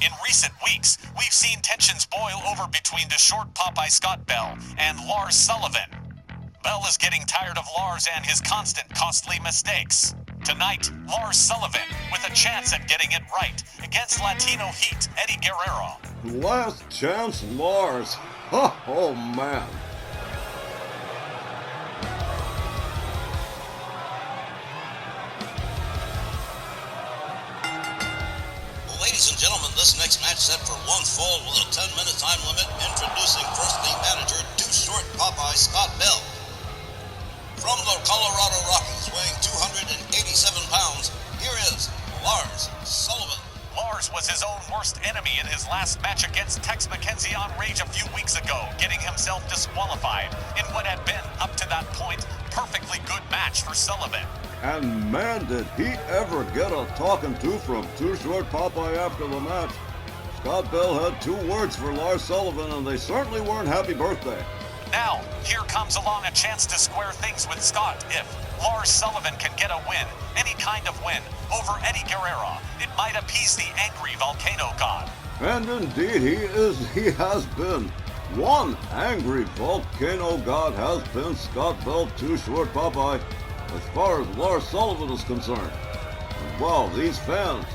In recent weeks, we've seen tensions boil over between the short Popeye Scott Bell and Lars Sullivan. Bell is getting tired of Lars and his constant costly mistakes. Tonight, Lars Sullivan with a chance at getting it right against Latino Heat Eddie Guerrero. Last chance, Lars. Oh, man. Ladies and gentlemen, this next match set for one fall with a 10-minute time limit. Introducing First League Manager, Too Short Popeye Scott Bell. From the Colorado Rockies, weighing 287 pounds, here is Lars Sullivan. Lars was his own worst enemy in his last match against Tex McKenzie on Rage a few weeks ago, getting himself disqualified in what had been, up to that point, perfectly good match for Sullivan. And man, did he ever get a talking to from Too Short Popeye after the match. Scott Bell had 2 words for Lars Sullivan, and they certainly weren't happy birthday. Now, here comes along a chance to square things with Scott. If Lars Sullivan can get a win, any kind of win, over Eddie Guerrero, it might appease the angry volcano god. And indeed he has been. One angry volcano god has been Scott Bell, Too Short Popeye, as far as Lars Sullivan is concerned. And wow, these fans,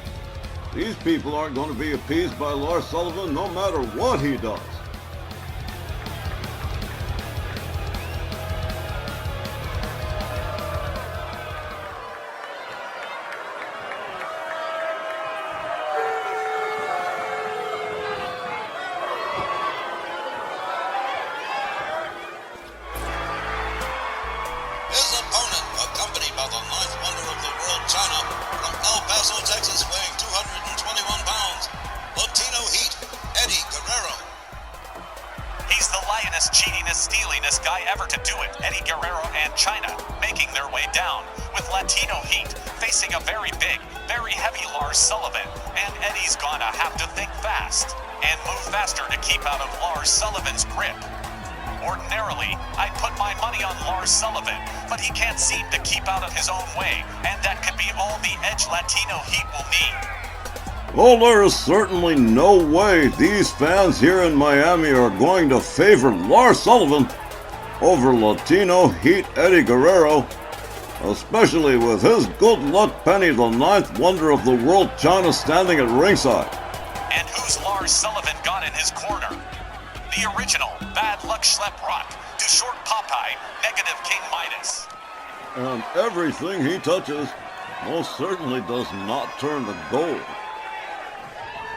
these people aren't going to be appeased by Lars Sullivan no matter what he does. His opponent, accompanied by the 9th wonder of the world, Chyna, from El Paso, Texas, weighing 221 pounds, Latino Heat Eddie Guerrero. He's the lionest, cheatingest, stealingest guy ever to do it. Eddie Guerrero and Chyna making their way down, with Latino Heat facing a very big, very heavy Lars Sullivan. And Eddie's gonna have to think fast and move faster to keep out of Lars Sullivan's grip. Ordinarily, I'd put my money on Lars Sullivan, but he can't seem to keep out of his own way, and that could be all the edge Latino Heat will need. Well, there is certainly no way these fans here in Miami are going to favor Lars Sullivan over Latino Heat Eddie Guerrero, especially with his good luck penny, the 9th wonder of the world, Chyna, standing at ringside. And who's Lars Sullivan got in his corner? The original Bad Luck Schlep Rock, Too Short Popeye, Negative King Midas. And everything he touches most certainly does not turn to gold.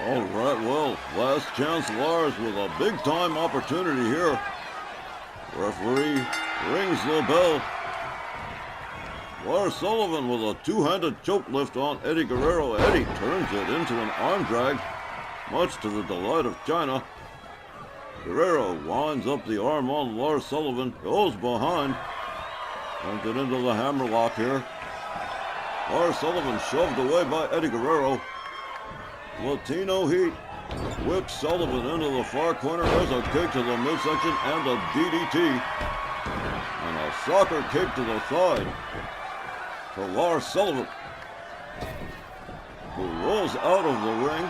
All right, well, last chance Lars with a big-time opportunity here. Referee rings the bell. Lars Sullivan with a 2-handed choke lift on Eddie Guerrero. Eddie turns it into an arm drag, much to the delight of Chyna. Guerrero winds up the arm on Lars Sullivan, goes behind, turns it into the hammerlock here. Lars Sullivan shoved away by Eddie Guerrero. Latino Heat whips Sullivan into the far corner. There's a kick to the midsection and a DDT. And a soccer kick to the thigh for Lars Sullivan, who rolls out of the ring.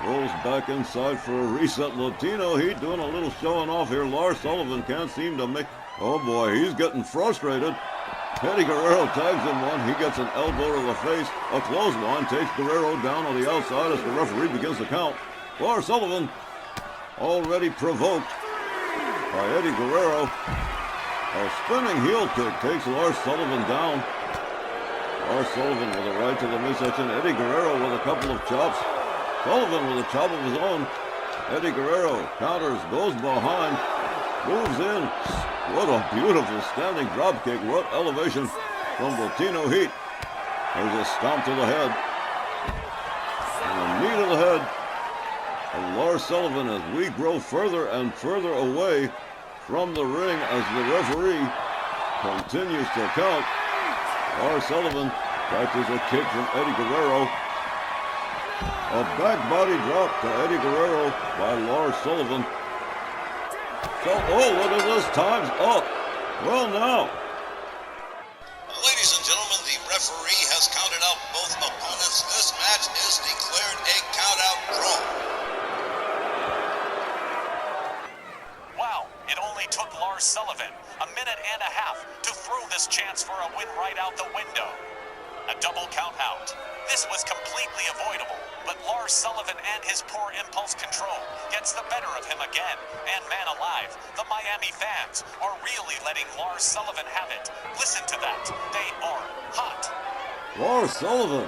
Rolls back inside for a reset. Latino Heat doing a little showing off here. Lars Sullivan can't seem to make... Oh boy, he's getting frustrated. Eddie Guerrero tags him one. He gets an elbow to the face. A clothesline takes Guerrero down on the outside as the referee begins to count. Lars Sullivan already provoked by Eddie Guerrero. A spinning heel kick takes Lars Sullivan down. Lars Sullivan with a right to the midsection. Eddie Guerrero with a couple of chops. Sullivan with a chop of his own. Eddie Guerrero counters, goes behind, moves in. What a beautiful standing drop kick. What elevation from Latino Heat. There's a stomp to the head. And a knee to the head of Lars Sullivan as we grow further and further away from the ring as the referee continues to count. Lars Sullivan catches a kick from Eddie Guerrero. A back body drop to Eddie Guerrero by Lars Sullivan. So, oh, look at this, time's up. Well, now. Ladies and gentlemen, the referee has counted out both opponents. This match is declared a count-out draw. Lars Sullivan. A minute and a half to throw this chance for a win right out the window. A double count out. This was completely avoidable, but Lars Sullivan and his poor impulse control gets the better of him again. And man alive, the Miami fans are really letting Lars Sullivan have it. Listen to that. They are hot. Lars Sullivan.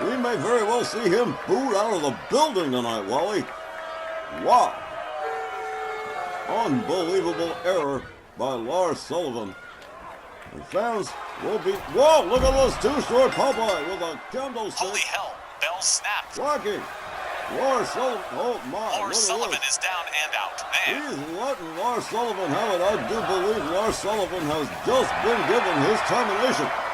We may very well see him booed out of the building tonight, Wally. Wow. Unbelievable error by Lars Sullivan. The fans will be... Whoa, look at this two-short Popeye with a candlestick. Holy hell, Bell snapped. Blocking. Lars Sullivan, oh my. Lars Sullivan is down and out. Man. He's letting Lars Sullivan have it. I do believe Lars Sullivan has just been given his termination.